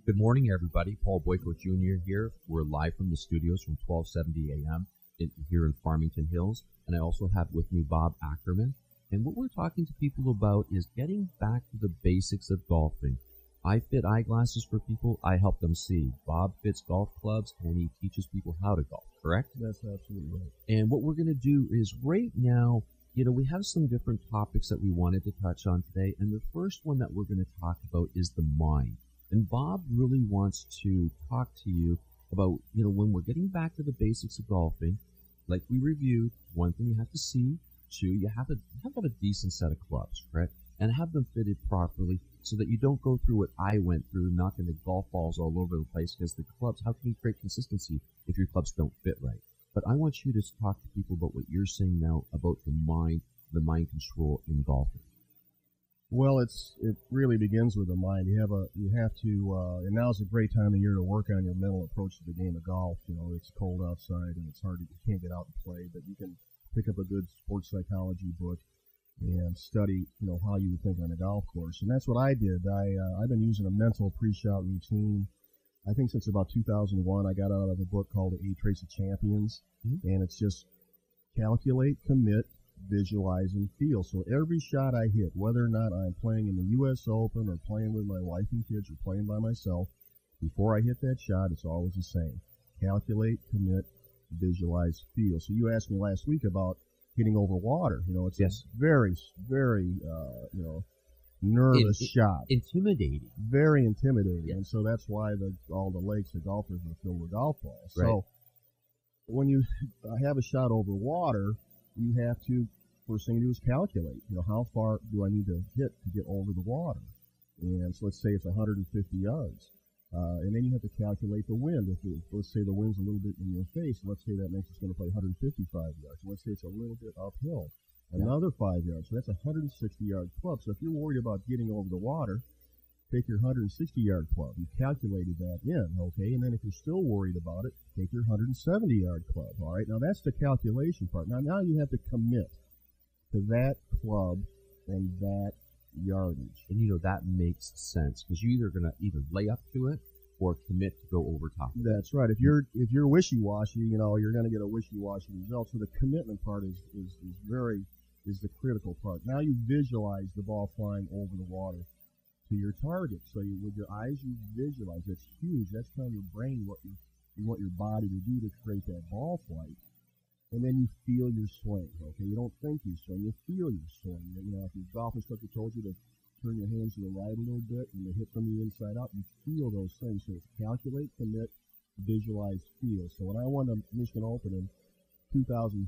Good morning, everybody. Paul Boyko Jr. here. We're live from the studios from 1270 a.m. Here in Farmington Hills. And I also have with me Bob Ackerman. And what we're talking to people about is getting back to the basics of golfing. I fit eyeglasses for people. I help them see. Bob fits golf clubs, and he teaches people how to golf, correct? That's absolutely right. And what we're going to do is right now, we have some different topics that we wanted to touch on today. And the first one that we're going to talk about is the mind. And Bob really wants to talk to you about, when we're getting back to the basics of golfing, like we reviewed, one thing you have to see, two, you have to have a decent set of clubs, right? And have them fitted properly so that you don't go through what I went through, knocking the golf balls all over the place because the clubs, how can you create consistency if your clubs don't fit right? But I want you to talk to people about what you're saying now about the mind control in golfing. Well, it really begins with the mind. You have to, and now's a great time of year to work on your mental approach to the game of golf. It's cold outside and it's hard you can't get out and play, but you can pick up a good sports psychology book and study, how you would think on a golf course. And that's what I did. I've been using a mental pre-shot routine, I think since about 2001. I got out of a book called The 8 Traits of Champions, and it's just calculate, commit, visualize, and feel. So every shot I hit, whether or not I'm playing in the U.S. Open or playing with my wife and kids or playing by myself, before I hit that shot, it's always the same. Calculate, commit, visualize, feel. So you asked me last week about hitting over water. It's a very, very, nervous shot. Intimidating. Very intimidating. Yes. And so that's why all the lakes of golfers are filled with golf balls. Right. So when you have a shot over water, you have to, first thing you do is calculate, how far do I need to hit to get over the water? And so let's say it's 150 yards. And then you have to calculate the wind. Let's say the wind's a little bit in your face, let's say that makes it's going to play 155 yards. Let's say it's a little bit uphill, another 5 yards. So that's a 160-yard club. So if you're worried about getting over the water, take your 160-yard club. You calculated that in, okay? And then if you're still worried about it, take your 170-yard club, all right? Now, that's the calculation part. Now you have to commit to that club and that yardage. And, that makes sense because you're either going to either lay up to it or commit to go over top of it. That's right. If you're wishy-washy, you're going to get a wishy-washy result. So the commitment part is the critical part. Now you visualize the ball flying over the water to your target. So with your eyes, you visualize. That's huge. That's telling your brain what you want your body to do to create that ball flight. And then you feel your swing. Okay, you don't think you swing, you feel your swing. If your golf instructor told you to turn your hands to the right a little bit and to hit from the inside out, you feel those things. So it's calculate, commit, visualize, feel. So when I won the Michigan Open in 2003,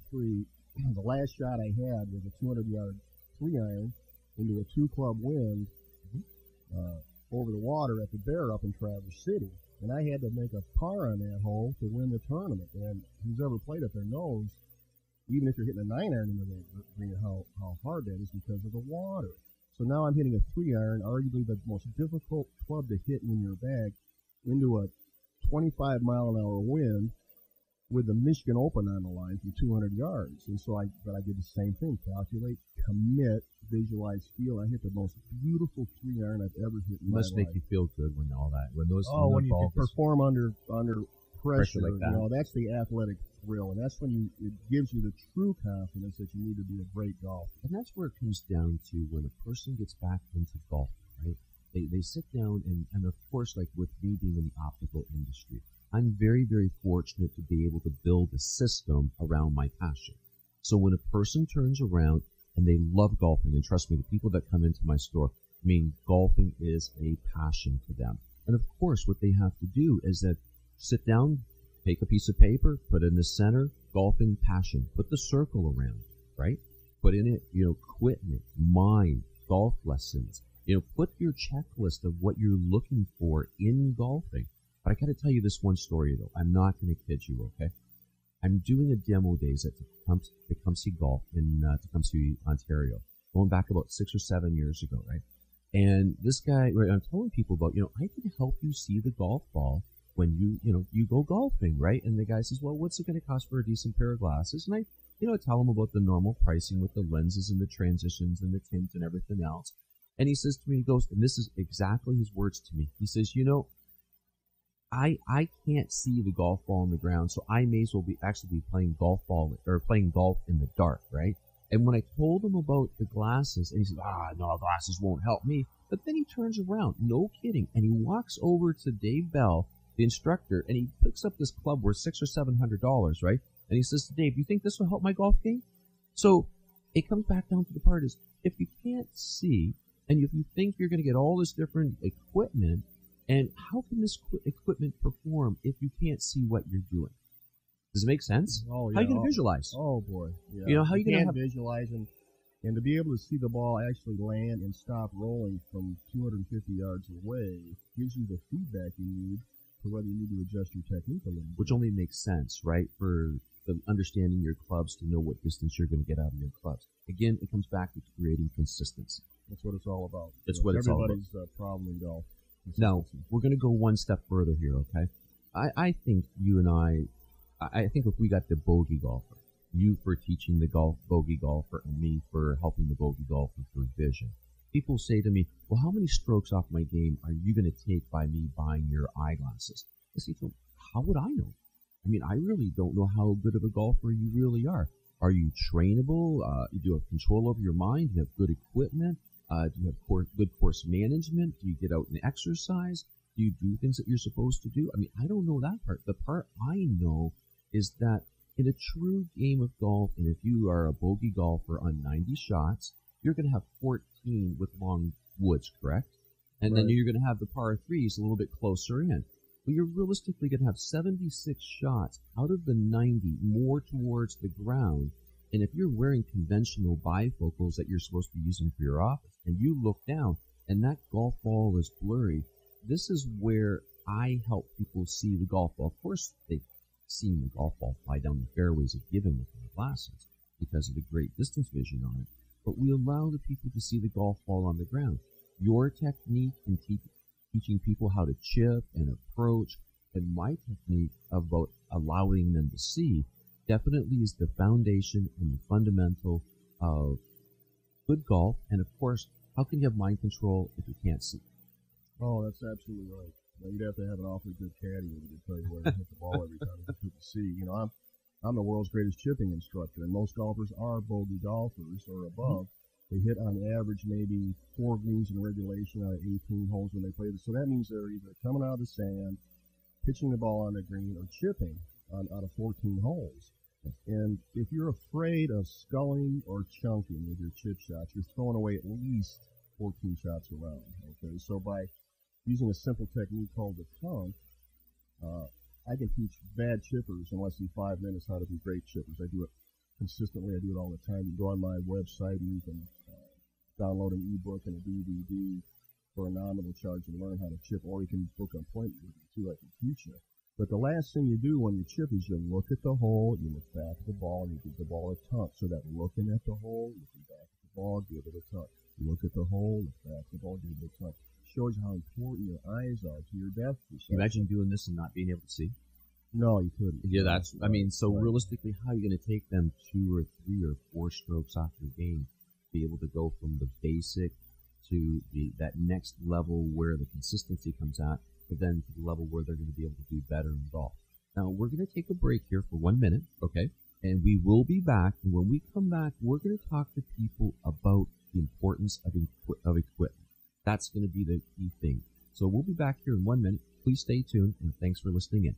the last shot I had was a 200-yard 3-iron into a 2-club wind over the water at the Bear up in Traverse City. And I had to make a par on that hole to win the tournament. And who's ever played up there knows, even if you're hitting a 9-iron into the green, how hard that is because of the water. So now I'm hitting a 3-iron, arguably the most difficult club to hit in your bag, into a 25-mile-an-hour wind with the Michigan Open on the line from 200 yards. And so I did the same thing, calculate, commit, visualize, feel. I hit the most beautiful 3-iron I've ever hit in my life. Must make you feel good when when you can perform under pressure like that. That's the athletic thrill, and that's when it gives you the true confidence that you need to be a great golfer. And that's where it comes down to when a person gets back into golf, right? They sit down, and of course, like with me being in the optical industry, I'm very, very fortunate to be able to build a system around my passion. So when a person turns around and they love golfing, and trust me, the people that come into my store, golfing is a passion to them. And of course, what they have to do is that sit down, take a piece of paper, put it in the center, golfing passion, put the circle around, right? Put in it, equipment, mind, golf lessons, put your checklist of what you're looking for in golfing. But I got to tell you this one story, though. I'm not going to kid you, okay? I'm doing a demo days at Tecumseh Golf in Tecumseh, Ontario, going back about 6 or 7 years ago, right? And this guy, I'm telling people about, I can help you see the golf ball when you go golfing, right? And the guy says, well, what's it going to cost for a decent pair of glasses? And I, tell him about the normal pricing with the lenses and the transitions and the tint and everything else. And he says to me, he goes, and this is exactly his words to me. He says, I can't see the golf ball on the ground, so I may as well be playing playing golf in the dark, right? And when I told him about the glasses, and he said, no, glasses won't help me. But then he turns around, no kidding, and he walks over to Dave Bell, the instructor, and he picks up this club worth $600 or $700, right? And he says to Dave, "Do you think this will help my golf game?" So it comes back down to the part is, if you can't see, and if you think you're going to get all this different equipment, and how can this equipment perform if you can't see what you're doing? Does it make sense? Oh, yeah. How are you going to visualize? Oh, boy. Yeah. You know, how are you going to visualize and to be able to see the ball actually land and stop rolling from 250 yards away gives you the feedback you need for whether you need to adjust your technique a little bit. Which only makes sense, right, for the understanding your clubs to know what distance you're going to get out of your clubs. Again, it comes back to creating consistency. That's what it's all about. That's what it's all about. Everybody's problem in golf. Now, we're going to go one step further here, okay? I think you and I think if we got the bogey golfer, you for teaching the bogey golfer, and me for helping the bogey golfer for vision, people say to me, well, how many strokes off my game are you going to take by me buying your eyeglasses? I say to them, how would I know? I mean, I really don't know how good of a golfer you really are. Are you trainable? Do you have control over your mind? Do you have good equipment? Do you have good course management? Do you get out and exercise? Do you do things that you're supposed to do? I mean, I don't know that part. The part I know is that in a true game of golf, and if you are a bogey golfer on 90 shots, you're going to have 14 with long woods, correct? And then you're going to have the par threes a little bit closer in. Well, you're realistically going to have 76 shots out of the 90 more towards the ground. And if you're wearing conventional bifocals that you're supposed to be using for your office, and you look down and that golf ball is blurry, this is where I help people see the golf ball. Of course, they've seen the golf ball fly down the fairways a given with their glasses because of the great distance vision on it. But we allow the people to see the golf ball on the ground. Your technique in teaching people how to chip and approach, and my technique about allowing them to see, definitely is the foundation and the fundamental of good golf. And of course, how can you have mind control if you can't see? Oh, that's absolutely right. Now, you'd have to have an awfully good caddy to tell you where to hit the ball every time you couldn't see. You know, I'm the world's greatest chipping instructor, and most golfers are bogey golfers or above. They hit on average maybe 4 greens in regulation out of 18 holes when they play this. So that means they're either coming out of the sand, pitching the ball on the green, or chipping out of 14 holes. And if you're afraid of sculling or chunking with your chip shots, you're throwing away at least 14 shots around. Okay, so by using a simple technique called the tongue, I can teach bad chippers in less than 5 minutes how to be great chippers. I do it consistently. I do it all the time. You go on my website and you can download an ebook and a DVD for a nominal charge and learn how to chip, or you can book an appointment with me too. I can teach you. But the last thing you do when you chip is you look at the hole, you look back at the ball, and you give the ball a tuck. So that looking at the hole, looking back at the ball, give it a tuck. Look at the hole, look back at the ball, give it a tuck. Shows you how important your eyes are to your depth perception. Imagine doing this and not being able to see. No, you couldn't. Yeah, that's. I mean, so realistically, how are you going to take them 2 or 3 or 4 strokes off your game? Be able to go from the basic to that next level where the consistency comes out, but then to the level where they're going to be able to do better in golf. Now, we're going to take a break here for 1 minute, okay? And we will be back. And when we come back, we're going to talk to people about the importance of equipment. That's going to be the key thing. So we'll be back here in 1 minute. Please stay tuned, and thanks for listening in.